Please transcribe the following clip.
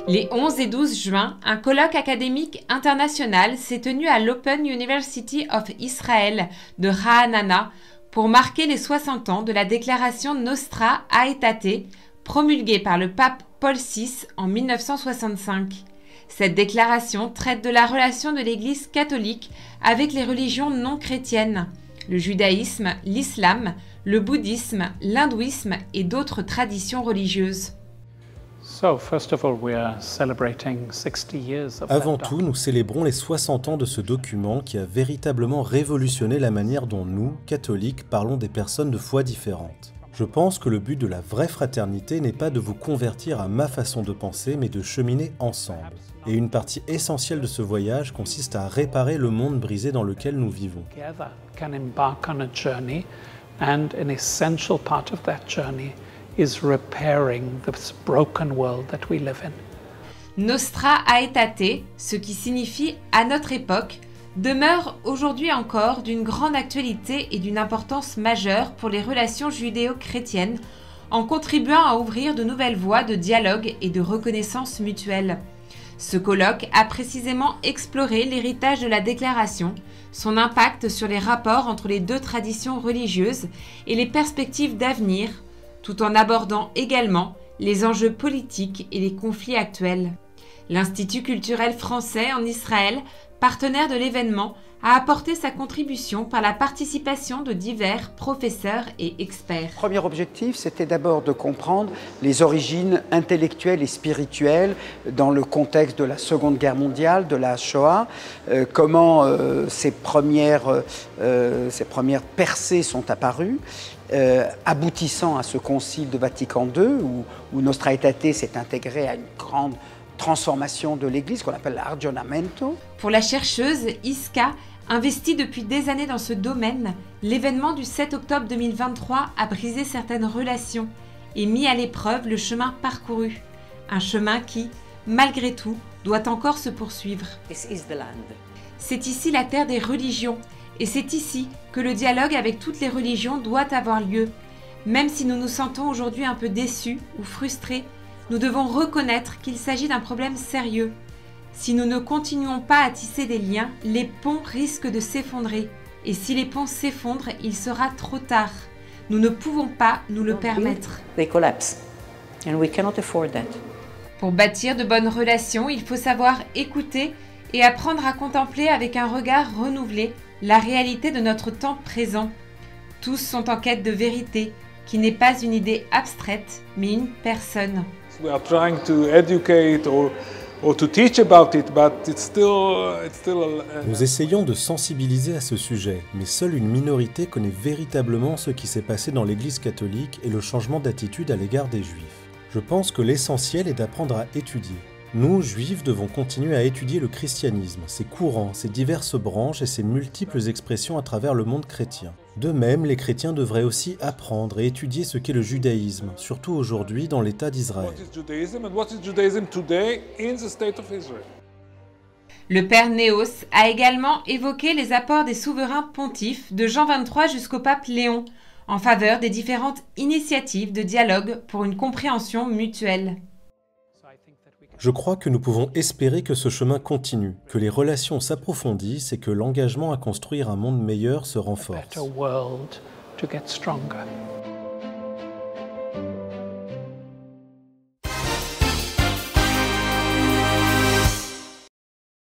Les 11 et 12 juin, un colloque académique international s'est tenu à l'Open University of Israel de Ra'anana pour marquer les 60 ans de la déclaration Nostra Aetate, promulguée par le pape Paul VI en 1965. Cette déclaration traite de la relation de l'Église catholique avec les religions non chrétiennes, le judaïsme, l'islam, le bouddhisme, l'hindouisme et d'autres traditions religieuses. Avant tout, nous célébrons les 60 ans de ce document qui a véritablement révolutionné la manière dont nous, catholiques, parlons des personnes de foi différentes. Je pense que le but de la vraie fraternité n'est pas de vous convertir à ma façon de penser, mais de cheminer ensemble. Et une partie essentielle de ce voyage consiste à réparer le monde brisé dans lequel nous vivons. And an essential part of that journey is repairing this broken world that we live in. Nostra Aetate, ce qui signifie « à notre époque », demeure aujourd'hui encore d'une grande actualité et d'une importance majeure pour les relations judéo-chrétiennes, en contribuant à ouvrir de nouvelles voies de dialogue et de reconnaissance mutuelle. Ce colloque a précisément exploré l'héritage de la déclaration, son impact sur les rapports entre les deux traditions religieuses et les perspectives d'avenir, tout en abordant également les enjeux politiques et les conflits actuels. L'Institut culturel français en Israël, partenaire de l'événement, a apporté sa contribution par la participation de divers professeurs et experts. Le premier objectif, c'était d'abord de comprendre les origines intellectuelles et spirituelles dans le contexte de la Seconde Guerre mondiale, de la Shoah, comment ces premières percées sont apparues, aboutissant à ce concile de Vatican II, où Nostra Aetate s'est intégré à une grande transformation de l'Église qu'on appelle l'Aggiornamento. Pour la chercheuse Iska, investie depuis des années dans ce domaine, l'événement du 7 octobre 2023 a brisé certaines relations et mis à l'épreuve le chemin parcouru. Un chemin qui, malgré tout, doit encore se poursuivre. C'est ici la terre des religions et c'est ici que le dialogue avec toutes les religions doit avoir lieu. Même si nous nous sentons aujourd'hui un peu déçus ou frustrés, nous devons reconnaître qu'il s'agit d'un problème sérieux. Si nous ne continuons pas à tisser des liens, les ponts risquent de s'effondrer. Et si les ponts s'effondrent, il sera trop tard. Nous ne pouvons pas nous le permettre. Pour bâtir de bonnes relations, il faut savoir écouter et apprendre à contempler avec un regard renouvelé la réalité de notre temps présent. Tous sont en quête de vérité, qui n'est pas une idée abstraite, mais une personne. We are trying to educate or to teach about it, but it's still Nous essayons de sensibiliser à ce sujet, mais seule une minorité connaît véritablement ce qui s'est passé dans l'Église catholique et le changement d'attitude à l'égard des Juifs. Je pense que l'essentiel est d'apprendre à étudier. Nous, Juifs, devons continuer à étudier le christianisme, ses courants, ses diverses branches et ses multiples expressions à travers le monde chrétien. De même, les chrétiens devraient aussi apprendre et étudier ce qu'est le judaïsme, surtout aujourd'hui dans l'État d'Israël. Le père Néos a également évoqué les apports des souverains pontifes de Jean XXIII jusqu'au pape Léon, en faveur des différentes initiatives de dialogue pour une compréhension mutuelle. Je crois que nous pouvons espérer que ce chemin continue, que les relations s'approfondissent et que l'engagement à construire un monde meilleur se renforce.